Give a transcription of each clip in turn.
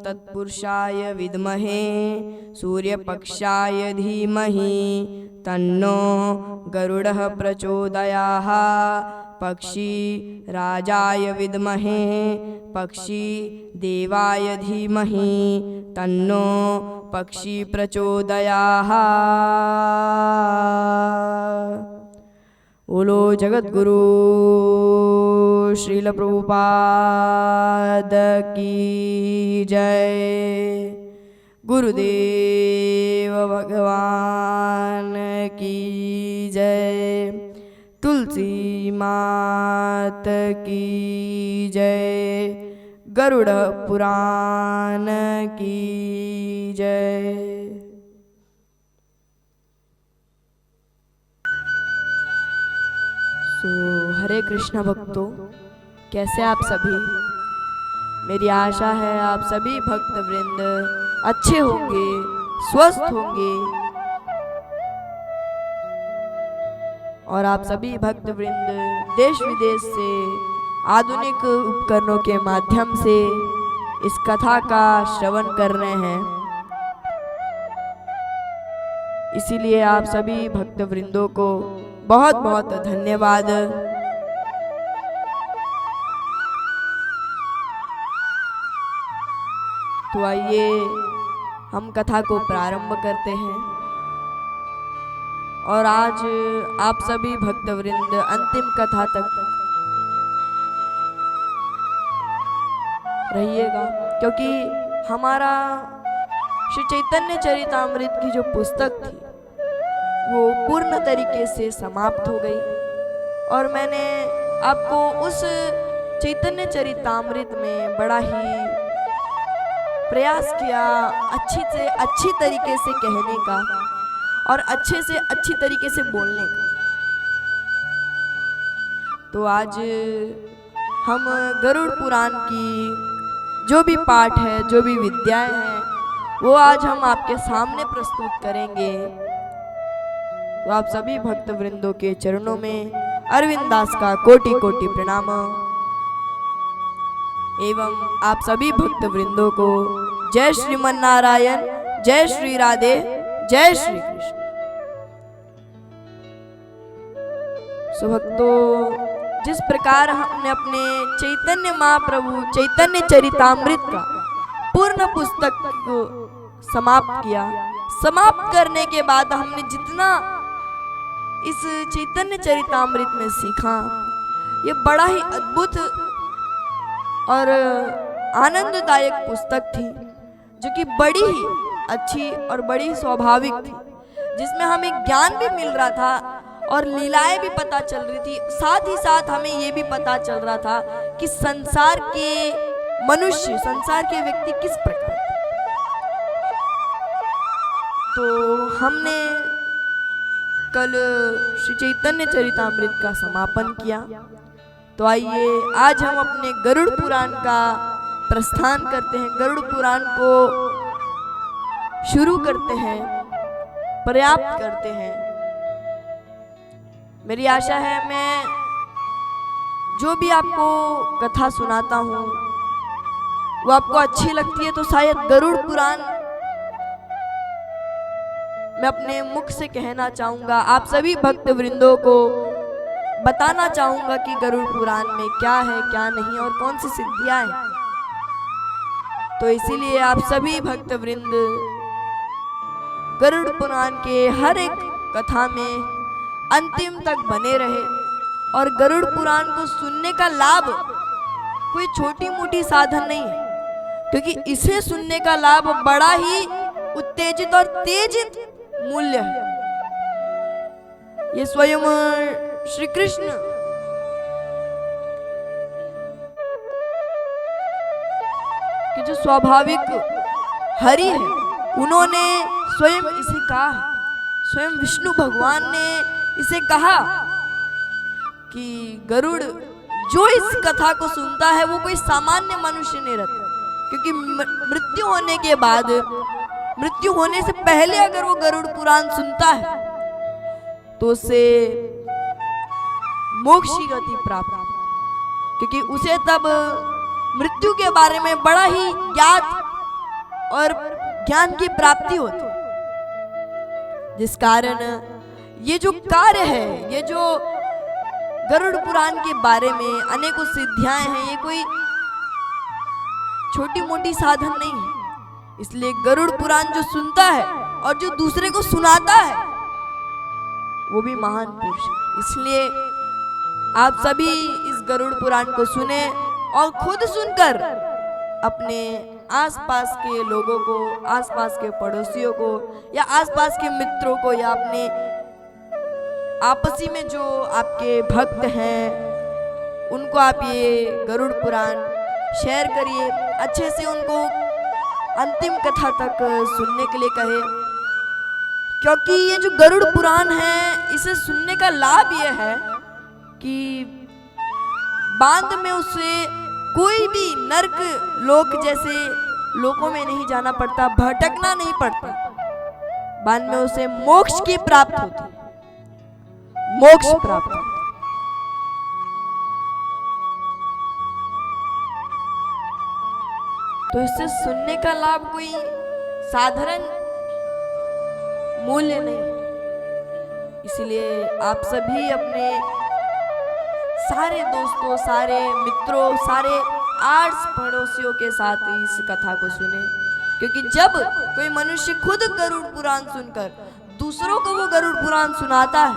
तत्पुरुषाय विद्महे सूर्यपक्षाय धीमहि तन्नो गरुडः प्रचोदयात्। पक्षी राजाय विद्महे पक्षी देवाय धीमहि तन्नो पक्षी प्रचोदयात्। बोलो जगद्गुरु श्रील प्रभुपाद की जय। गुरुदेव भगवान की जय। तुलसी मात की जय। गरुड़ पुराण की जय। हरे कृष्ण भक्तों, कैसे आप सभी? मेरी आशा है आप सभी भक्त वृंद अच्छे होंगे, स्वस्थ होंगे और आप सभी भक्त वृंद देश विदेश से आधुनिक उपकरणों के माध्यम से इस कथा का श्रवण कर रहे हैं। इसीलिए आप सभी भक्त वृंदों को बहुत बहुत धन्यवाद। तो आइए हम कथा को प्रारंभ करते हैं और आज आप सभी भक्तवृंद अंतिम कथा तक रहिएगा, क्योंकि हमारा श्री चैतन्य चरितामृत की जो पुस्तक थी वो पूर्ण तरीके से समाप्त हो गई और मैंने आपको उस चैतन्य चरितामृत में बड़ा ही प्रयास किया अच्छी से अच्छी तरीके से कहने का और अच्छे से अच्छी तरीके से बोलने का। तो आज हम गरुड़ पुराण की जो भी पाठ है, जो भी विद्याएं हैं, वो आज हम आपके सामने प्रस्तुत करेंगे। तो आप सभी भक्त वृंदों के चरणों में अरविंद दास का कोटि कोटि प्रणाम एवं आप सभी भक्त वृंदों को जय श्रीमन नारायण, जय श्री राधे, जय श्री कृष्ण। सो भक्तों, जिस प्रकार हमने अपने चैतन्य महाप्रभु चैतन्य चरितामृत का पूर्ण पुस्तक को समाप्त किया, समाप्त करने के बाद हमने जितना इस चैतन्य चरितामृत में सीखा, ये बड़ा ही अद्भुत और आनंददायक पुस्तक थी, जो कि बड़ी ही अच्छी और बड़ी स्वाभाविक थी, जिसमें हमें ज्ञान भी मिल रहा था और लीलाएं भी पता चल रही थी। साथ ही साथ हमें ये भी पता चल रहा था कि संसार के मनुष्य, संसार के व्यक्ति किस प्रकार। तो हमने कल श्री चैतन्य चरितामृत का समापन किया। तो आइए आज हम अपने गरुड़ पुराण का प्रस्थान करते हैं, गरुड़ पुराण को शुरू करते हैं, पर्याप्त करते हैं। मेरी आशा है मैं जो भी आपको कथा सुनाता हूँ वो आपको अच्छी लगती है। तो शायद गरुड़ पुराण मैं अपने मुख से कहना चाहूँगा, आप सभी भक्त वृंदों को बताना चाहूँगा कि गरुड़ पुराण में क्या है, क्या नहीं और कौन सी सिद्धियाँ हैं। तो इसीलिए आप सभी भक्त वृंद गरुड़ पुराण के हर एक कथा में अंतिम तक बने रहे और गरुड़ पुराण को सुनने का लाभ कोई छोटी मोटी साधन नहीं है, क्योंकि इसे सुनने का लाभ बड़ा ही उत्तेजित और तेजित मूल्य है। ये स्वयं श्री कृष्ण कि जो स्वाभाविक हरि है, उन्होंने स्वयं इसे कहा है। स्वयं विष्णु भगवान ने इसे कहा कि गरुड़ जो इस कथा को सुनता है वो कोई सामान्य मनुष्य नहीं रहता, क्योंकि मृत्यु होने के बाद, मृत्यु होने से पहले अगर वो गरुड़ पुराण सुनता है तो उसे मोक्ष की गति प्राप्त, क्योंकि उसे तब मृत्यु के बारे में बड़ा ही ज्ञात और ज्ञान की प्राप्ति होती, जिस कारण ये जो कार्य है, ये जो गरुड़ पुराण के बारे में अनेकों सिद्धियां हैं, ये कोई छोटी मोटी साधन नहीं है। इसलिए गरुड़ पुराण जो सुनता है और जो दूसरे को सुनाता है वो भी महान पुरुष है। इसलिए आप सभी इस गरुड़ पुराण को सुने और खुद सुनकर अपने आसपास के लोगों को, आसपास के पड़ोसियों को या आसपास के मित्रों को या अपने आपसी में जो आपके भक्त हैं उनको आप ये गरुड़ पुराण शेयर करिए, अच्छे से उनको अंतिम कथा तक सुनने के लिए कहे। क्योंकि ये जो गरुड़ पुराण है, इसे सुनने का लाभ ये है कि बाद में उसे कोई भी नरक लोक जैसे लोकों में नहीं जाना पड़ता, भटकना नहीं पड़ता। बाद में उसे मोक्ष की प्राप्त होती, मोक्ष प्राप्त होता। तो इससे सुनने का लाभ कोई साधारण मूल्य नहीं। इसलिए आप सभी अपने सारे दोस्तों, सारे मित्रों, सारे आर्ट्स पड़ोसियों के साथ इस कथा को सुने। क्योंकि जब कोई मनुष्य खुद गरुड़ पुराण सुनकर दूसरों को वो गरुड़ पुराण सुनाता है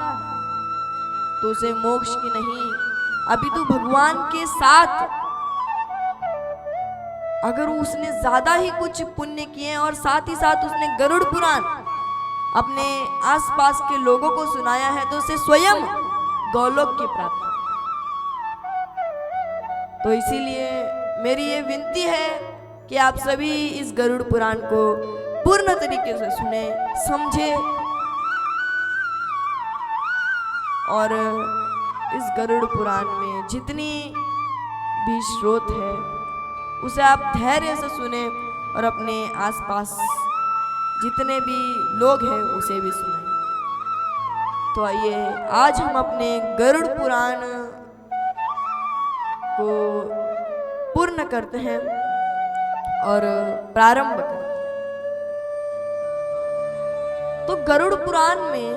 तो उसे मोक्ष की नहीं, अभी तो भगवान के साथ अगर उसने ज्यादा ही कुछ पुण्य किए और साथ ही साथ उसने गरुड़ पुराण अपने आसपास के लोगों को सुनाया है तो उसे स्वयं गौलोक की प्राप्ति। तो इसीलिए मेरी ये विनती है कि आप सभी इस गरुड़ पुराण को पूर्ण तरीके से सुने, समझे और इस गरुड़ पुराण में जितनी भी स्रोत है उसे आप धैर्य से सुने और अपने आसपास जितने भी लोग हैं उसे भी सुनाएं। तो आइए आज हम अपने गरुड़ पुराण को पूर्ण करते हैं और प्रारंभ करते हैं। तो गरुड़ पुराण में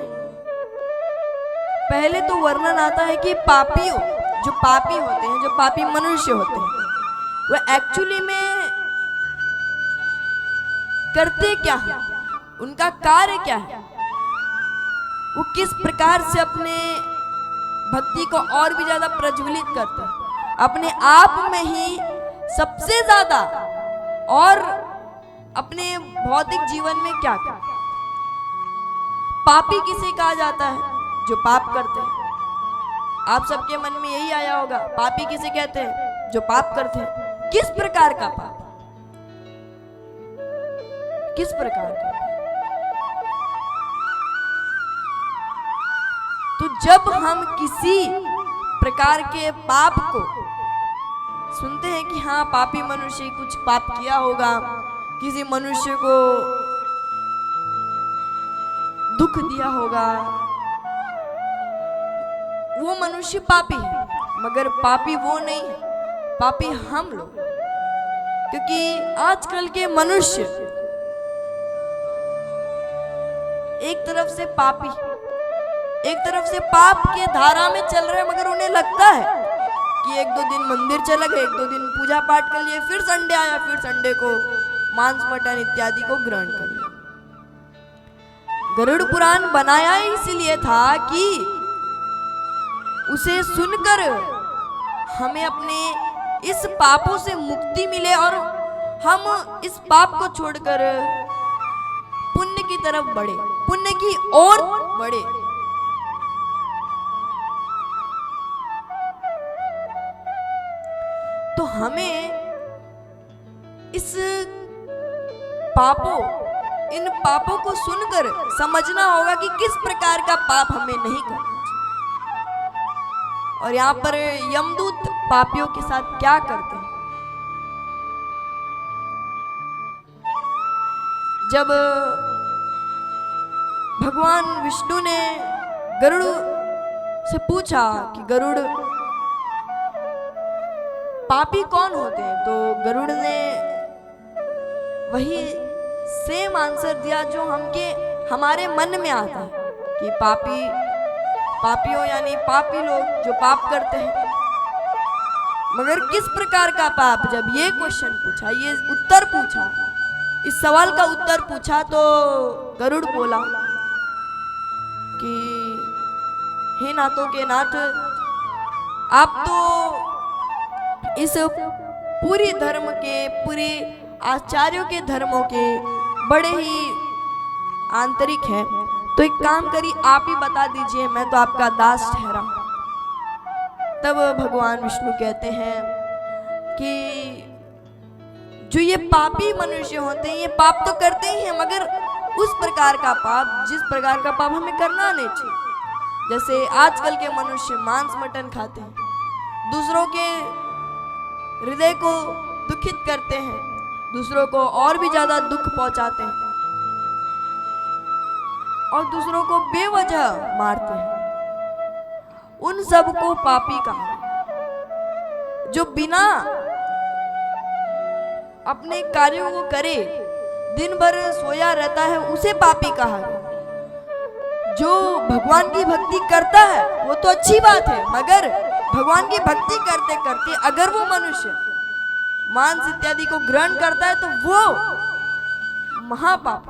पहले तो वर्णन आता है कि पापियों, जो पापी होते हैं, जो पापी मनुष्य होते हैं, वो एक्चुअली में करते क्या है, उनका कार्य क्या है, वो किस प्रकार से अपने भक्ति को और भी ज्यादा प्रज्वलित करते हैं, अपने आप में ही सबसे ज्यादा और अपने भौतिक जीवन में क्या क्या। पापी किसे कहा जाता है? जो पाप करते हैं। आप सबके मन में यही आया होगा, पापी किसे कहते हैं? जो पाप करते हैं। किस प्रकार का पाप? किस प्रकार का? तो जब हम किसी प्रकार के पाप को सुनते हैं कि हाँ पापी मनुष्य कुछ पाप किया होगा, किसी मनुष्य को दुख दिया होगा, वो मनुष्य पापी है। मगर पापी वो नहीं है, पापी हम लोग। क्योंकि आजकल के मनुष्य एक तरफ से पापी, एक तरफ से पाप के धारा में चल रहे हैं, मगर उन्हें लगता है कि एक दो दिन मंदिर चला गए, एक दो दिन पूजा पाठ कर लिए, फिर संडे आया, फिर संडे को मांस मटन इत्यादि को ग्रहण कर लिया। गरुड़ पुराण बनाया इसलिए था कि उसे सुनकर हमें अपने इस पापों से मुक्ति मिले और हम इस पाप को छोड़कर पुण्य की तरफ बढ़े, पुण्य की ओर बढ़े। तो हमें इस पापों, इन पापों को सुनकर समझना होगा कि किस प्रकार का पाप हमें नहीं करना। और यहाँ पर यमदूत पापियों के साथ क्या करते हैं? जब भगवान विष्णु ने गरुड़ से पूछा कि गरुड़ पापी कौन होते हैं, तो गरुड़ ने वही सेम आंसर दिया जो हमारे मन में आता है कि पापियों यानी पापी लोग जो पाप करते हैं। मगर किस प्रकार का पाप? जब ये क्वेश्चन पूछा, ये उत्तर पूछा, इस सवाल का उत्तर पूछा, तो गरुड़ बोला कि हे नाथों के नाथ, आप तो इस पूरी धर्म के, पूरी आचार्यों के धर्मों के बड़े ही आंतरिक हैं, तो एक काम करिए, आप ही बता दीजिए, मैं तो आपका दास ठहरा। तब भगवान विष्णु कहते हैं कि जो ये पापी मनुष्य होते हैं, ये पाप तो करते ही हैं, मगर उस प्रकार का पाप, जिस प्रकार का पाप हमें करना नहीं चाहिए। जैसे आजकल के मनुष्य मांस मटन खाते हैं, दूसरों के हृदय को दुखित करते हैं, दूसरों को और भी ज्यादा दुख पहुंचाते हैं और दूसरों को बेवजह मारते हैं, उन सब को पापी कहा। जो बिना अपने कार्यों को करे दिन भर सोया रहता है, उसे पापी कहा। जो भगवान की भक्ति करता है वो तो अच्छी बात है, मगर भगवान की भक्ति करते करते अगर वो मनुष्य मांस इत्यादि को ग्रहण करता है तो वो महापाप।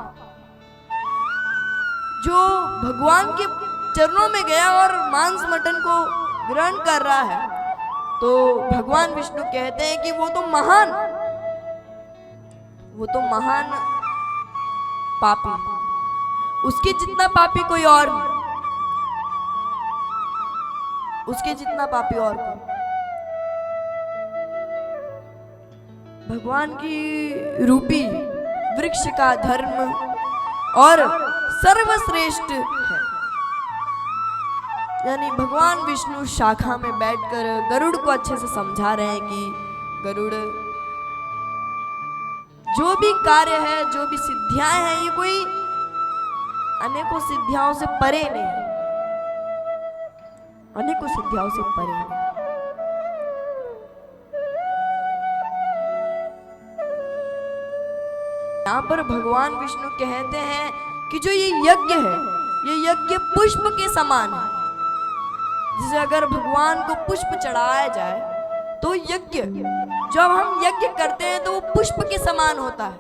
जो भगवान के चरणों में गया और मांस मटन को ग्रहण कर रहा है, तो भगवान विष्णु कहते हैं कि वो तो महान पापी, उसके जितना पापी कोई और नहीं, उसके जितना पापी और कोई। भगवान की रूपी वृक्ष का धर्म और सर्वश्रेष्ठ है, यानी भगवान विष्णु शाखा में बैठकर गरुड़ को अच्छे से समझा रहे हैं कि गरुड़, जो भी कार्य है, जो भी सिद्धियां हैं, ये कोई अनेकों सिद्धियों से परे नहीं, अनेकों सिद्धियों से परे नहीं। यहाँ पर भगवान विष्णु कहते हैं कि जो ये यज्ञ है, ये यज्ञ पुष्प के समान है। जैसे अगर भगवान को पुष्प चढ़ाया जाए तो यज्ञ, जब हम यज्ञ करते हैं तो वो पुष्प के समान होता है,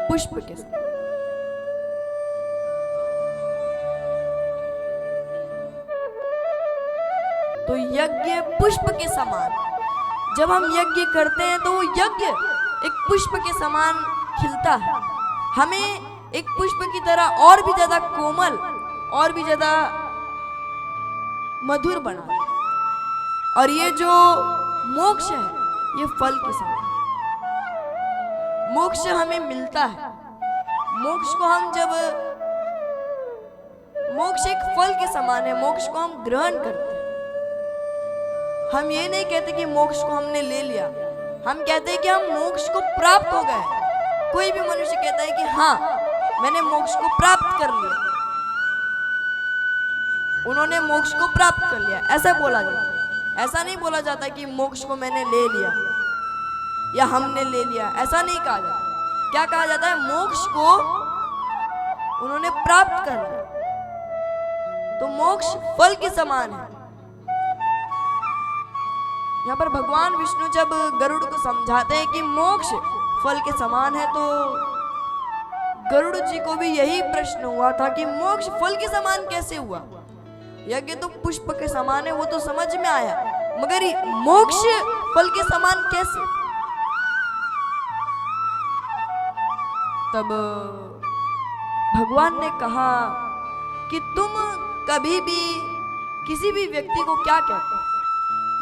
पुष्प के समान। तो यज्ञ पुष्प के समान, जब हम यज्ञ करते हैं तो वो यज्ञ एक पुष्प के समान खिलता है, हमें एक पुष्प की तरह और भी ज्यादा कोमल, और भी ज्यादा मधुर बना। और ये जो मोक्ष है, ये फल के समान, मोक्ष हमें मिलता है। मोक्ष को हम जब, मोक्ष एक फल के समान है, मोक्ष को हम ग्रहण करते हैं। हम ये नहीं कहते कि मोक्ष को हमने ले लिया, हम कहते हैं कि हम मोक्ष को प्राप्त हो गए। कोई भी मनुष्य कहता है कि हाँ, मैंने मोक्ष को प्राप्त कर लिया, उन्होंने मोक्ष को प्राप्त कर लिया, ऐसा बोला जाता है। ऐसा नहीं बोला जाता कि मोक्ष को मैंने ले लिया या हमने ले लिया, ऐसा नहीं कहा जाता। क्या कहा जाता है? मोक्ष को उन्होंने प्राप्त कर लिया। तो मोक्ष फल के समान है। यहाँ पर भगवान विष्णु जब गरुड़ को समझाते हैं कि मोक्ष फल के समान है, तो गरुड़ जी को भी यही प्रश्न हुआ था कि मोक्ष फल के समान कैसे हुआ? यज्ञ तो पुष्प के समान है, वो तो समझ में आया, मगर मोक्ष फल के समान कैसे? तब भगवान ने कहा कि तुम कभी भी किसी भी व्यक्ति को क्या कहते हो?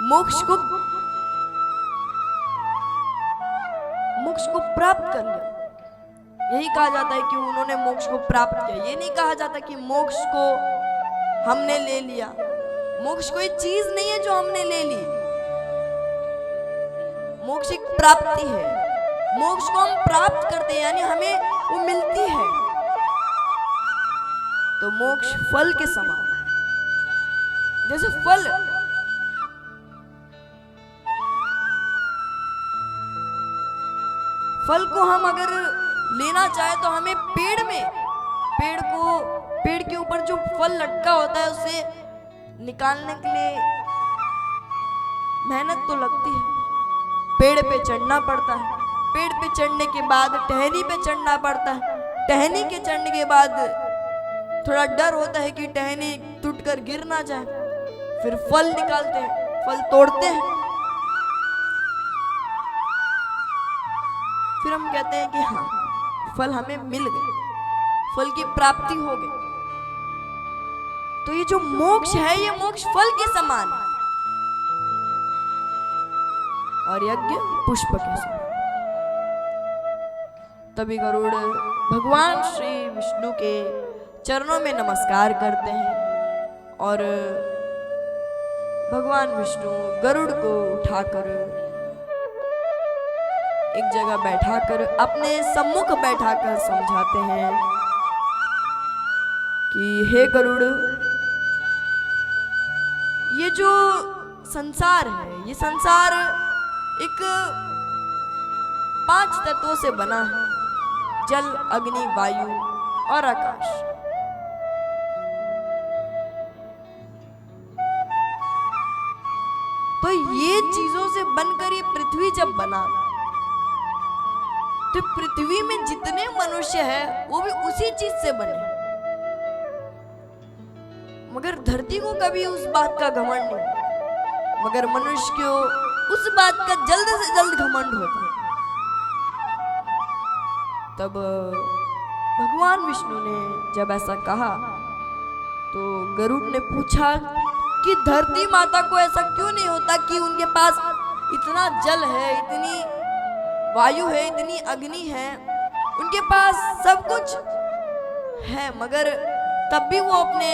मोक्ष को प्राप्त कर लिया, यही कहा जाता है कि उन्होंने मोक्ष को प्राप्त किया। ये नहीं कहा जाता कि मोक्ष को हमने ले लिया। मोक्ष कोई चीज नहीं है जो हमने ले ली, मोक्ष एक प्राप्ति है। मोक्ष को हम प्राप्त करते हैं, यानी हमें वो मिलती है। तो मोक्ष फल के समान, जैसे फल को हम अगर लेना चाहे तो हमें पेड़ के ऊपर जो फल लटका होता है उसे निकालने के लिए मेहनत तो लगती है। पेड़ पे चढ़ना पड़ता है, पेड़ पे चढ़ने के बाद टहनी पे चढ़ना पड़ता है, टहनी के चढ़ने के बाद थोड़ा डर होता है कि टहनी टूटकर गिर ना जाए। फिर फल निकालते हैं, फल तोड़ते हैं, फिर हम कहते हैं कि हाँ फल हमें मिल गए, फल की प्राप्ति हो गई। तो ये जो मोक्ष है ये मोक्ष फल के समान है और यज्ञ पुष्प के समान। तभी गरुड़ भगवान श्री विष्णु के चरणों में नमस्कार करते हैं और भगवान विष्णु गरुड़ को उठाकर एक जगह बैठाकर अपने सम्मुख बैठाकर समझाते हैं कि हे गरुड़, ये जो संसार है ये संसार एक 5 तत्वों से बना है, जल, अग्नि, वायु और आकाश। तो ये चीजों से बनकर ये पृथ्वी जब बना तो पृथ्वी में जितने मनुष्य हैं वो भी उसी चीज से बने, मगर धरती को कभी उस बात का घमंड नहीं, मगर मनुष्य को उस बात का जल्द से जल्द घमंड होता। तब भगवान विष्णु ने जब ऐसा कहा तो गरुड़ ने पूछा कि धरती माता को ऐसा क्यों नहीं होता कि उनके पास इतना जल है, इतनी वायु है, इतनी अग्नि है, उनके पास सब कुछ है, मगर तब भी वो अपने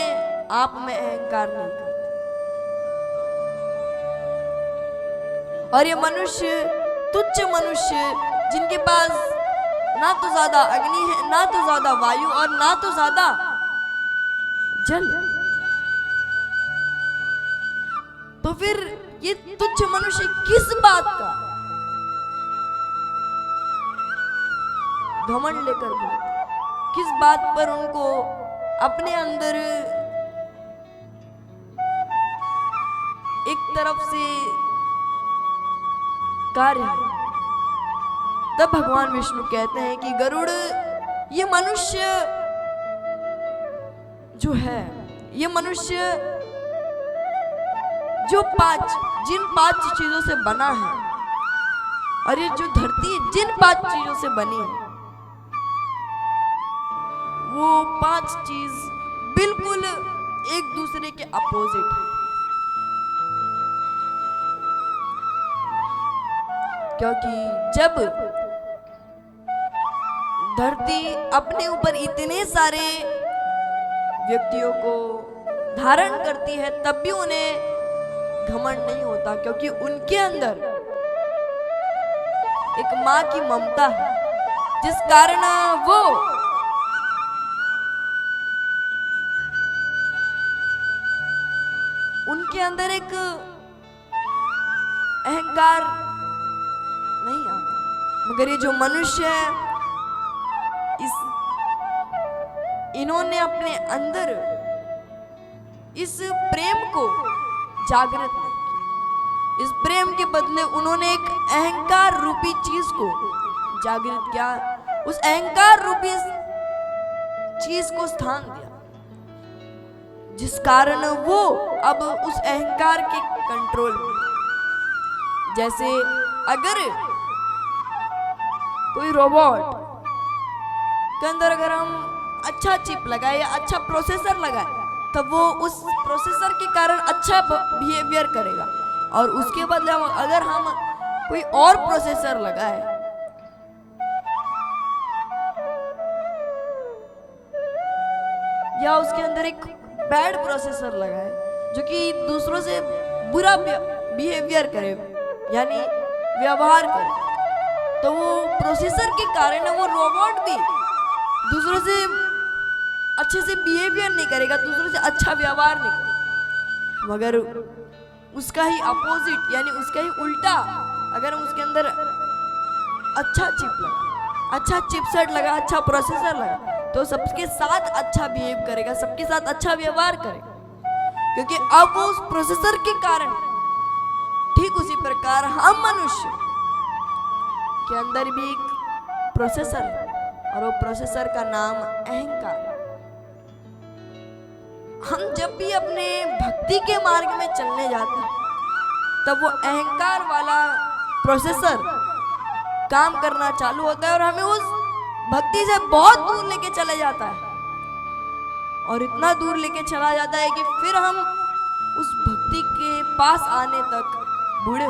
आप में अहंकार नहीं करते। और ये मनुष्य, तुच्छ मनुष्य, जिनके पास ना तो ज्यादा अग्नि है, ना तो ज्यादा वायु और ना तो ज्यादा जल, तो फिर ये तुच्छ मनुष्य किस बात का घमंड लेकर बोलते, किस बात पर उनको अपने अंदर एक तरफ से कार्य है। तब भगवान विष्णु कहते हैं कि गरुड़, ये मनुष्य जो है, ये मनुष्य जो जिन 5 चीजों से बना है और ये जो धरती जिन 5 चीजों से बनी है, वो 5 चीज बिल्कुल एक दूसरे के अपोजिट है। क्योंकि जब धरती अपने ऊपर इतने सारे व्यक्तियों को धारण करती है तब भी उन्हें घमंड नहीं होता, क्योंकि उनके अंदर एक माँ की ममता है, जिस कारण वो उनके अंदर एक अहंकार नहीं आता। मगर ये जो मनुष्य है, इन्होंने अपने अंदर इस प्रेम को जागृत नहीं किया, इस प्रेम के बदले उन्होंने एक अहंकार रूपी चीज को जागृत किया, उस अहंकार रूपी चीज को स्थान दिया, जिस कारण वो अब उस अहंकार के कंट्रोल में। जैसे अगर कोई रोबोट के अंदर अगर हम अच्छा चिप लगाए या अच्छा प्रोसेसर लगाए तब वो उस प्रोसेसर के कारण अच्छा बिहेवियर करेगा, और उसके बदले अगर हम कोई और प्रोसेसर लगाए या उसके अंदर एक बैड प्रोसेसर लगाए जो कि दूसरों से बुरा बिहेवियर करे, यानी व्यवहार करे, तो वो प्रोसेसर के कारण वो रोबोट भी दूसरों से अच्छे से बिहेवियर नहीं करेगा, दूसरों से अच्छा व्यवहार नहीं करेगा। मगर उसका ही अपोजिट यानी उसका ही उल्टा अगर हम उसके अंदर अच्छा चिप लगाए अच्छा चिपसेट लगा, अच्छा प्रोसेसर लगा, तो सबके साथ अच्छा बिहेव करेगा, सबके साथ अच्छा व्यवहार करेगा, क्योंकि अब वो उस प्रोसेसर के कारण। ठीक उसी प्रकार हम मनुष्य के अंदर भी एक प्रोसेसर है, और वो प्रोसेसर का नाम अहंकार है। हम जब भी अपने भक्ति के मार्ग में चलने जाते हैं, तब वो अहंकार वाला प्रोसेसर काम करना चालू होता है और हमें उस भक्ति से बहुत दूर लेके चले जाता है, और इतना दूर लेके चला जाता है कि फिर हम उस भक्ति के पास आने तक बूढ़े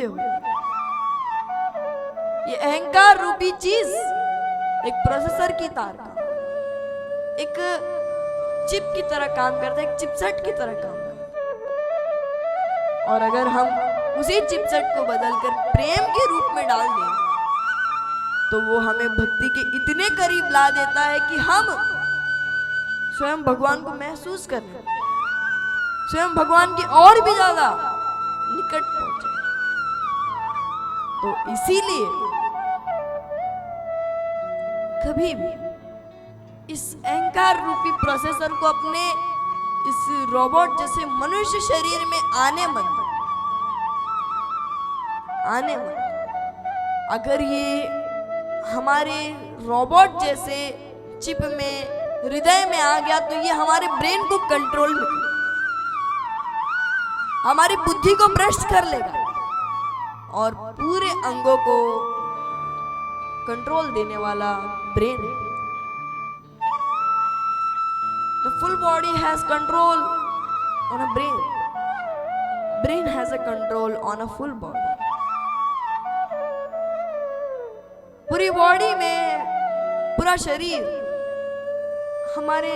हुए। ये अहंकार रूपी चीज एक प्रोसेसर की तार का, एक चिप की तरह काम करता है, एक चिपसेट की तरह काम करता है। और अगर हम उसी चिपसेट को बदलकर प्रेम के रूप में डाल दें, तो वो हमें भक्ति के इतने करीब ला देता है कि हम स्वयं भगवान को महसूस कर रहे हैं, स्वयं भगवान की और भी ज्यादा निकट पहुंचे। तो इसीलिए कभी भी इस अहंकार रूपी प्रोसेसर को अपने इस रोबोट जैसे मनुष्य शरीर में आने मत। अगर ये हमारे रोबोट जैसे चिप में, हृदय में आ गया, तो ये हमारे ब्रेन को कंट्रोल में, हमारी बुद्धि को भ्रष्ट कर लेगा और पूरे अंगों को कंट्रोल देने वाला ब्रेन है। The full body has control on a brain. Brain has a control on a full body. पूरी बॉडी में पूरा शरीर हमारे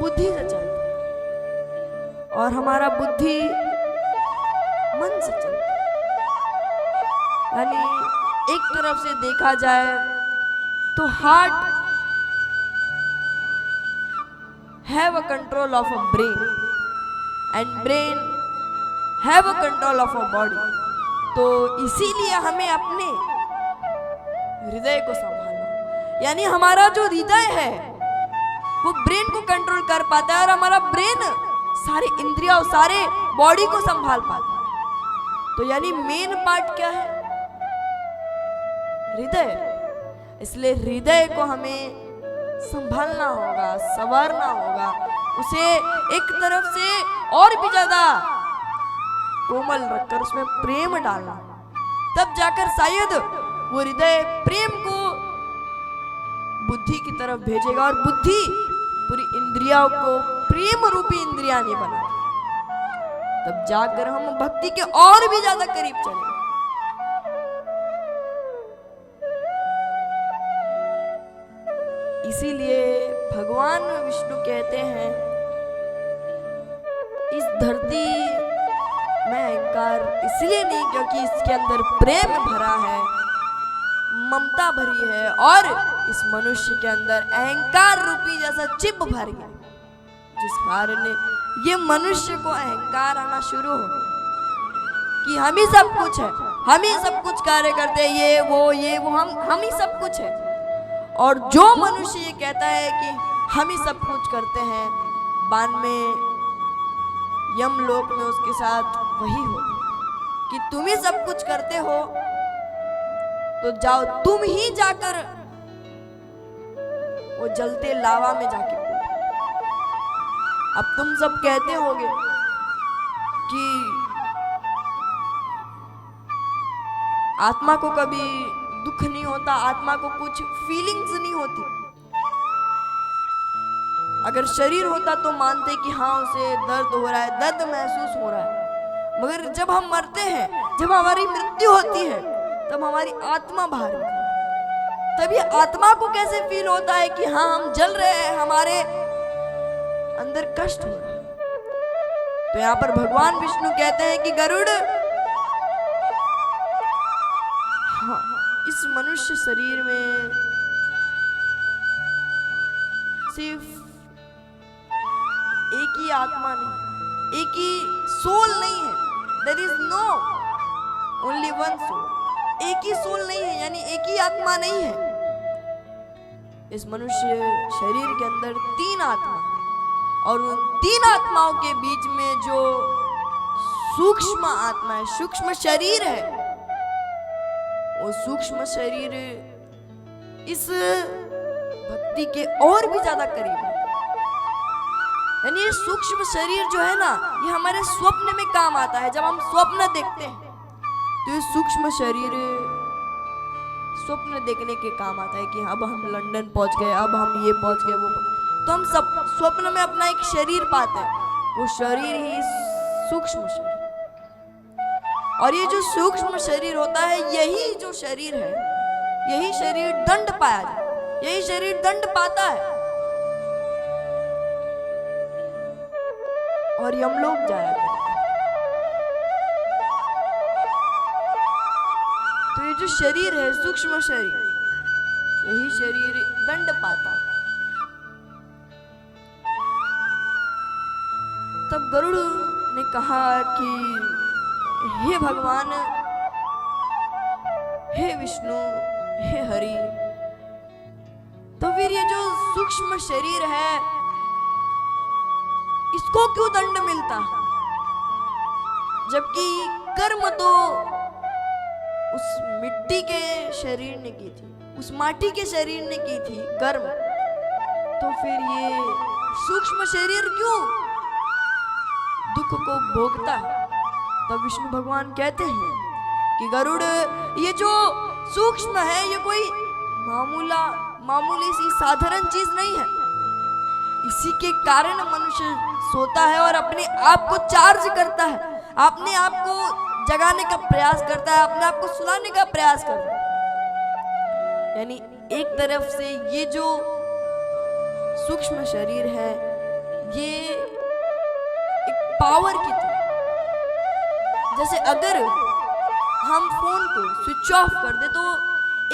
बुद्धि से चलता है, और हमारा बुद्धि मन से चलता है। यानी एक तरफ से देखा जाए तो heart have a control of a brain and brain have a control of a body। तो इसीलिए हमें अपने हृदय को संभालना, यानी हमारा जो हृदय है वो ब्रेन को कंट्रोल कर पाता है, और हमारा ब्रेन सारी इंद्रियां, सारे बॉडी को संभाल पाता है। तो यानी मेन पार्ट क्या है? हृदय। इसलिए हृदय को हमें संभालना होगा, संवारना होगा, उसे एक तरफ से और भी ज्यादा कोमल रखकर उसमें प्रेम डालना, तब जाकर शायद वो हृदय प्रेम को बुद्धि की तरफ भेजेगा, और बुद्धि पूरी इंद्रियों को प्रेम रूपी इंद्रियां नहीं बना, तब जाकर हम भक्ति के और भी ज्यादा करीब चलेंगे। इसीलिए भगवान विष्णु कहते हैं, इस धरती में अहंकार इसलिए नहीं क्योंकि इसके अंदर प्रेम भरा है, ममता भरी है, और इस मनुष्य के अंदर अहंकार रूपी जैसा चिप भर गया, जिस कारण ये मनुष्य को अहंकार आना शुरू हो गया कि हम ही सब कुछ है, हम ही सब कुछ कार्य करते हैं, ये वो हम ही सब कुछ है। और जो मनुष्य ये कहता है कि हम ही सब कुछ करते हैं, बाद में यमलोक में उसके साथ वही हो कि तुम ही सब कुछ करते हो, तो जाओ तुम ही जाकर वो जलते लावा में जाके कूदो। अब तुम सब कहते होगे कि आत्मा को कभी दुख नहीं होता, आत्मा को कुछ फीलिंग्स नहीं होती। अगर शरीर होता तो मानते कि हाँ उसे दर्द हो रहा है, दर्द महसूस हो रहा है, मगर जब हम मरते हैं, जब हमारी मृत्यु होती है, तब हमारी आत्मा बाहर निकलती है। तभी आत्मा को कैसे फील होता है कि हाँ हम जल रहे हैं, हमारे अंदर कष्ट हो रहा है। तो यहाँ पर भगवान विष्णु कहते हैं कि गरुड़, हाँ, इस मनुष्य शरीर में सिर्फ एक ही आत्मा नहीं, एक ही सोल नहीं है। There is no only one soul. एक ही सोल नहीं है, यानी एक ही आत्मा नहीं है। इस मनुष्य शरीर के अंदर 3 आत्मा है और उन 3 आत्माओं के बीच में जो सूक्ष्म आत्मा है, सूक्ष्म शरीर है, वो सूक्ष्म शरीर इस भक्ति के और भी ज्यादा करीब है। यानी ये सूक्ष्म शरीर जो है ना, ये हमारे स्वप्न में काम आता है। जब हम स्वप्न देखते हैं तो ये सूक्ष्म शरीर स्वप्न देखने के काम आता है कि अब हम लंदन पहुंच गए, अब हम ये पहुंच गए, वो तो हम सब स्वप्न में अपना एक शरीर पाते हैं, वो शरीर ही सूक्ष्म शरीर। और ये जो सूक्ष्म शरीर होता है, यही जो शरीर है, यही शरीर दंड पाया जाए, यही शरीर दंड पाता है और यमलोक जाया करता है। तो ये जो शरीर है, सूक्ष्म शरीर, यही शरीर दंड पाता है। तब गरुड़ ने कहा कि हे भगवान, हे विष्णु, हे हरि, तो फिर ये जो सूक्ष्म शरीर है, इसको क्यों दंड मिलता, जबकि कर्म तो उस मिट्टी के शरीर ने की थी, उस माटी के शरीर ने की थी कर्म। तो फिर ये सूक्ष्म शरीर क्यों दुख को भोगता है? तब विष्णु भगवान कहते हैं कि गरुड़, ये जो सूक्ष्म है, ये कोई मामूली सी साधारण चीज नहीं है। इसी के कारण मनुष्य सोता है और अपने आप को चार्ज करता है, अपने आप को जगाने का प्रयास करता है, अपने आप को सुलाने का प्रयास करता है। यानी एक तरफ से ये जो सूक्ष्म शरीर है, ये एक पावर की तरह, जैसे अगर हम फोन को स्विच ऑफ कर दे तो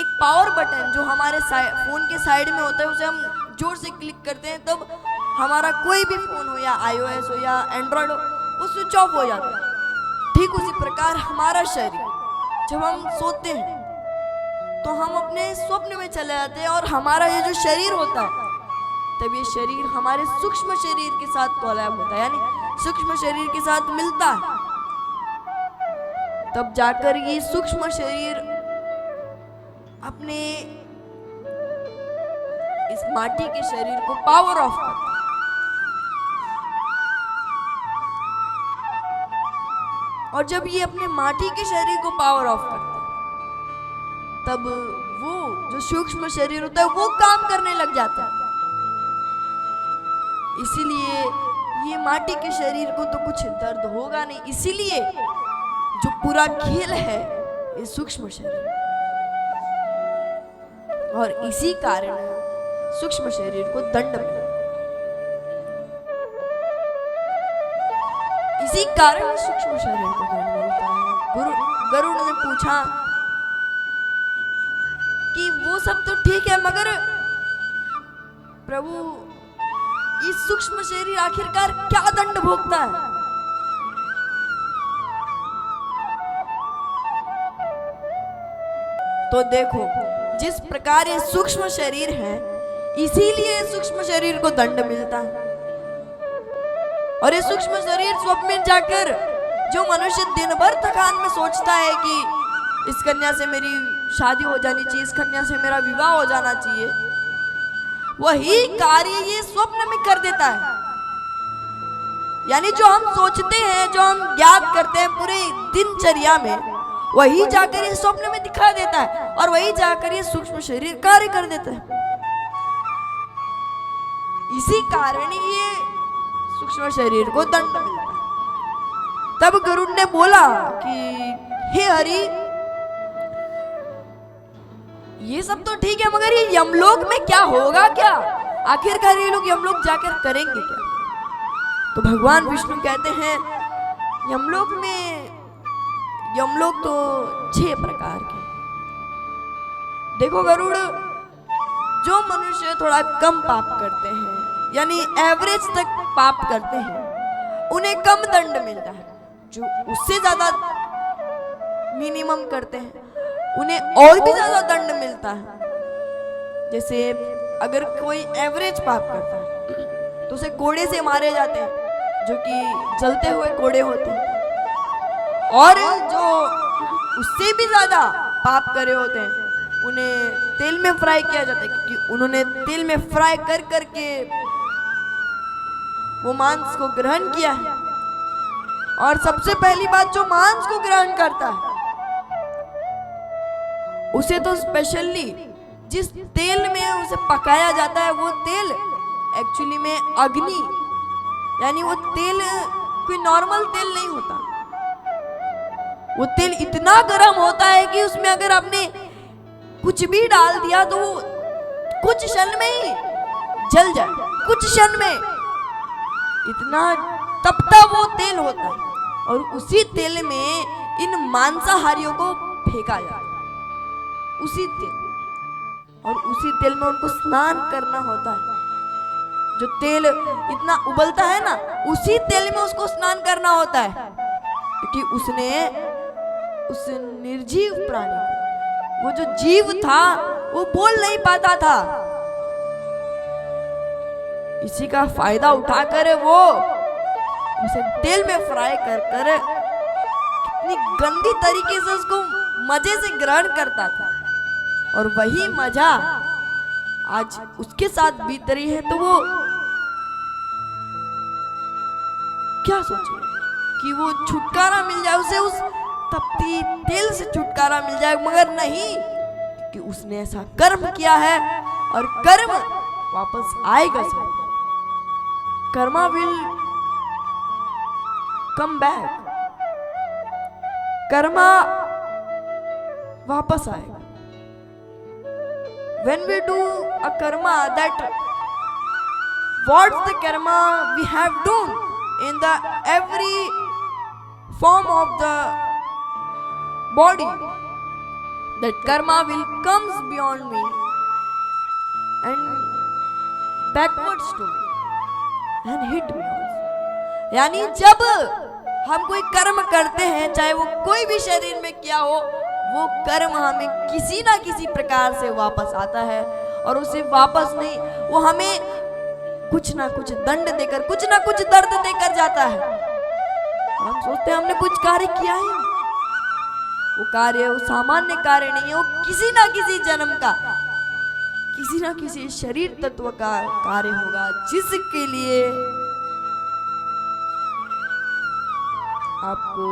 एक पावर बटन जो हमारे फोन के साइड में होता है, उसे हम जोर से क्लिक करते हैं, तब हमारा कोई भी फोन हो, या iOS हो या एंड्रॉयड हो, वो स्विच ऑफ हो जाता है। ठीक उसी प्रकार हमारा शरीर, जब हम सोते हैं तो हम अपने स्वप्न में चले जाते हैं और हमारा ये जो शरीर होता है, तब ये शरीर हमारे सूक्ष्म शरीर के साथ कोलैब होता है, यानी सूक्ष्म शरीर के साथ मिलता है। तब जाकर ये सूक्ष्म शरीर अपने इस माटी के शरीर को पावर ऑफ करता है। और जब ये अपने माटी के शरीर को पावर ऑफ करता है, तब वो जो सूक्ष्म शरीर होता है वो काम करने लग जाता है। इसीलिए ये माटी के शरीर को तो कुछ दर्द होगा नहीं, इसीलिए जो पूरा खेल है ये सूक्ष्म शरीर, और इसी कारण सूक्ष्म शरीर को दंड मिला। इसी कारण सूक्ष्म शरीर को दंड मिलता है। गरुड़ ने पूछा कि वो सब तो ठीक है, मगर प्रभु इस सूक्ष्म शरीर आखिरकार क्या दंड भोगता है? तो देखो, जिस प्रकार ये सूक्ष्म शरीर है, इसीलिए सूक्ष्म शरीर को दंड मिलता है। और ये सूक्ष्म शरीर स्वप्न में जाकर जो मनुष्य दिन भर थकान में सोचता है कि इस कन्या से मेरी शादी हो जानी चाहिए, इस कन्या से मेरा विवाह हो जाना चाहिए, वही कार्य ये स्वप्न में कर देता है। यानी जो हम सोचते हैं, जो हम ज्ञात करते हैं पूरे दिनचर्या में, वही जाकर ये स्वप्न में दिखा देता है, और वही जाकर ये सूक्ष्म शरीर कार्य कर देता है। इसी कारण ये सूक्ष्म शरीर को दंड मिलता है। तब गरुड़ ने बोला कि हे हरि, ये सब तो ठीक है, मगर ये यमलोक में क्या होगा? क्या आखिरकार ये लोग यमलोक जाकर करेंगे क्या? तो भगवान विष्णु कहते हैं, यमलोक तो 6 प्रकार के। देखो गरुड़, जो मनुष्य थोड़ा कम पाप करते हैं, यानी एवरेज तक पाप करते हैं, उन्हें कम दंड मिलता है। जो उससे ज्यादा मिनिमम करते हैं, उन्हें और भी ज्यादा दंड मिलता है। जैसे अगर कोई एवरेज पाप करता है तो उसे कोड़े से मारे जाते हैं, जो कि जलते हुए कोड़े होते हैं। और जो उससे भी ज्यादा पाप करे होते हैं उन्हें तेल में फ्राई किया जाता है, क्योंकि उन्होंने तेल में फ्राई कर करके वो मांस को ग्रहण किया है। और सबसे पहली बात, जो मांस को ग्रहण करता है उसे तो स्पेशली जिस तेल में उसे पकाया जाता है वो तेल एक्चुअली में अग्नि, यानी वो तेल कोई नॉर्मल तेल नहीं होता। वो तेल इतना गर्म होता है कि उसमें अगर आपने कुछ भी डाल दिया तो वो कुछ क्षण में ही जल जाए, कुछ क्षण में। इतना तपता वो तेल होता है और उसी तेल में इन मांसाहारियों को फेंका जाता है, उसी तेल। और उसी तेल में उनको स्नान करना होता है। जो तेल इतना उबलता है ना, उसी तेल में उसको स्नान करना होता है, क्योंकि उसने उस निर्जीव प्राणी को, वो जो जीव था वो बोल नहीं पाता था, इसी का फायदा उठाकर वो उसे तेल में फ्राई कर कर कितनी गंदी तरीके से उसको मजे से ग्रहण करता था। और वही मजा आज उसके साथ बीत रही है, तो वो क्या सोचे कि वो छुटकारा मिल जाए, उसे उस तपती तेल से छुटकारा मिल जाए, मगर नहीं, कि उसने ऐसा कर्म किया है और कर्म वापस आएगा। Karma will come back, Karma वापस आएगा। When we do a karma, that what's the karma we have done in the every form of the body, that karma will comes beyond me and backwards to me and hit me also। यानी जब हम कोई कर्म करते हैं, चाहे वो कोई भी शरीर में किया हो, वो कर्म हमें किसी ना किसी प्रकार से वापस आता है। और उसे वापस नहीं, वो हमें कुछ ना कुछ दंड देकर, कुछ ना कुछ दर्द देकर जाता है। और हम सोचते हैं हमने कुछ कार्य किया ही नहीं। वो कार्य वो सामान्य कार्य नहीं है, वो किसी ना किसी जन्म का, किसी ना किसी शरीर तत्व का कार्य होगा, जिसके लिए आपको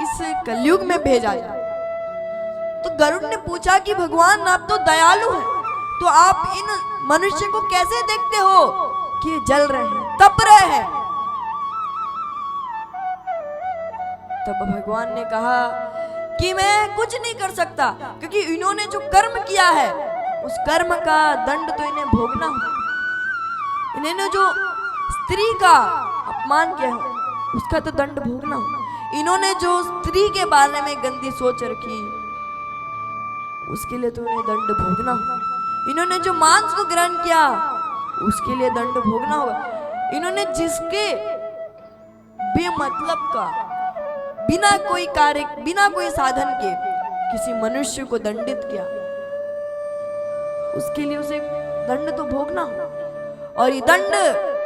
इस कलयुग में भेजा जाए। तो गरुड़ ने पूछा कि भगवान आप तो दयालु हैं, तो आप इन मनुष्य को कैसे देखते हो कि जल रहे हैं, तप रहे हैं? तब भगवान ने कहा कि मैं कुछ नहीं कर सकता, क्योंकि इन्होंने जो कर्म किया है उस कर्म का दंड तो इन्हें भोगना हो। इन्होंने जो स्त्री का अपमान किया है उसका तो दंड भोगना हो। इन्होंने जो स्त्री के बारे में गंदी सोच रखी उसके लिए तो उन्हें दंड भोगना होगा। इन्होंने जो मांस को ग्रहण किया उसके लिए दंड भोगना होगा। इन्होंने जिसके बेमतलब का, बिना कोई कार्य, बिना कोई साधन के किसी मनुष्य को दंडित किया, उसके लिए उसे दंड तो भोगना हो। और ये दंड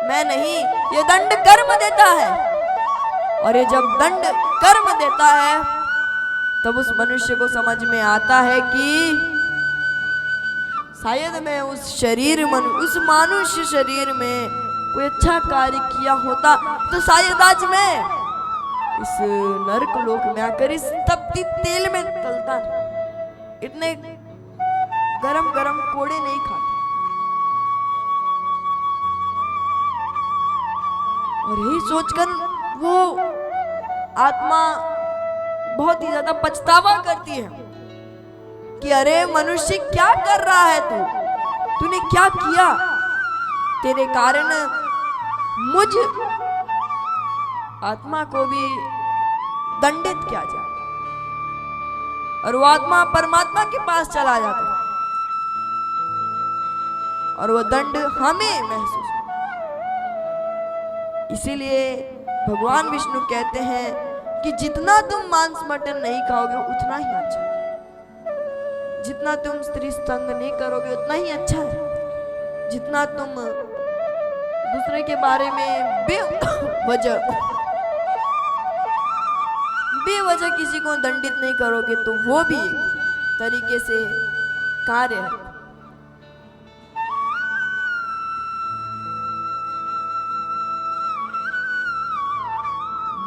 मैं नहीं, ये दंड कर्म देता है। और ये जब दंड कर्म देता है तब उस मनुष्य को समझ में आता है कि शायद मैं उस शरीर उस मानुष्य शरीर में कोई अच्छा कार्य किया होता तो शायद आज मैं इस नरक लोक में आकर इस तपती तेल में तलता, इतने गरम गरम कोड़े नहीं खाता। और यही सोचकर वो आत्मा बहुत ही ज्यादा पछतावा करती है कि अरे मनुष्य क्या कर रहा है, तूने क्या किया? तेरे कारण मुझ आत्मा को भी दंडित किया जाए। और वो आत्मा परमात्मा के पास चला जाता है और वो दंड हमें महसूस होता। इसीलिए भगवान विष्णु कहते हैं कि जितना तुम मांस मटन नहीं खाओगे उतना ही अच्छा। जितना तुम स्त्री संग नहीं करोगे उतना ही अच्छा है। जितना तुम दूसरे के बारे में बेवजह किसी को दंडित नहीं करोगे तो वो भी एक तरीके से कार्य है।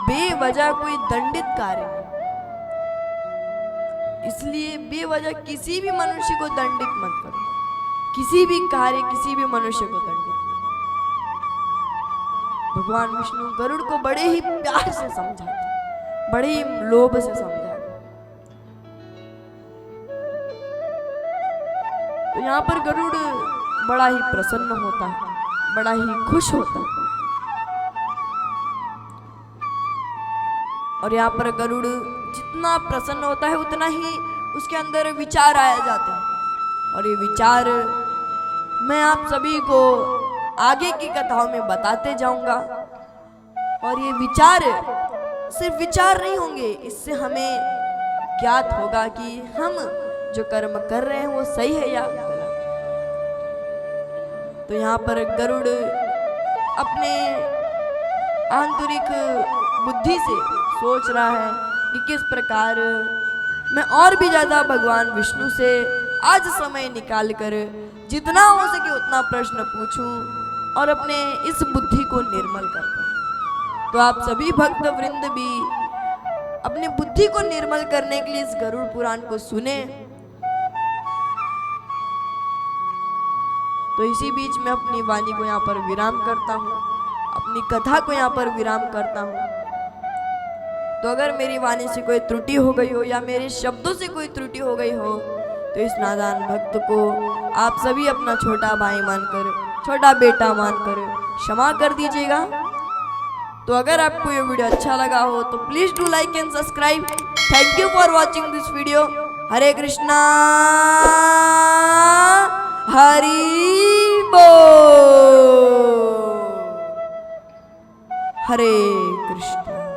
बेवजह कोई दंडित कार्य नहीं, इसलिए बेवजह किसी भी मनुष्य को दंडित मत करो, किसी भी कार्य किसी भी मनुष्य को दंडित मत करो। भगवान विष्णु गरुड़ को बड़े ही प्यार से समझाते, बड़े ही लोभ से समझाते। तो यहाँ पर गरुड़ बड़ा ही प्रसन्न होता है, बड़ा ही खुश होता है। और यहाँ पर गरुड़ जितना प्रसन्न होता है उतना ही उसके अंदर विचार आया जाते हैं। और ये विचार मैं आप सभी को आगे की कथाओं में बताते जाऊंगा। और ये विचार सिर्फ विचार नहीं होंगे, इससे हमें ज्ञात होगा कि हम जो कर्म कर रहे हैं वो सही है या गलत। तो यहाँ पर गरुड़ अपने आंतरिक बुद्धि से सोच रहा है कि किस प्रकार मैं और भी ज्यादा भगवान विष्णु से आज समय निकाल कर जितना हो सके उतना प्रश्न पूछूं और अपने इस बुद्धि को निर्मल कर पाऊं। तो आप सभी भक्त वृंद भी अपनी बुद्धि को निर्मल करने के लिए इस गरुड़ पुराण को सुने। तो इसी बीच मैं अपनी वाणी को यहाँ पर विराम करता हूँ, अपनी कथा को यहाँ पर विराम करता हूँ। तो अगर मेरी वाणी से कोई त्रुटि हो गई हो या मेरे शब्दों से कोई त्रुटि हो गई हो तो इस नादान भक्त को आप सभी अपना छोटा भाई मानकर, छोटा बेटा मानकर क्षमा कर दीजिएगा। तो अगर आपको ये वीडियो अच्छा लगा हो तो please do like and subscribe. Thank you for watching this video. Hare Krishna Hari बोल। हरे कृष्णा।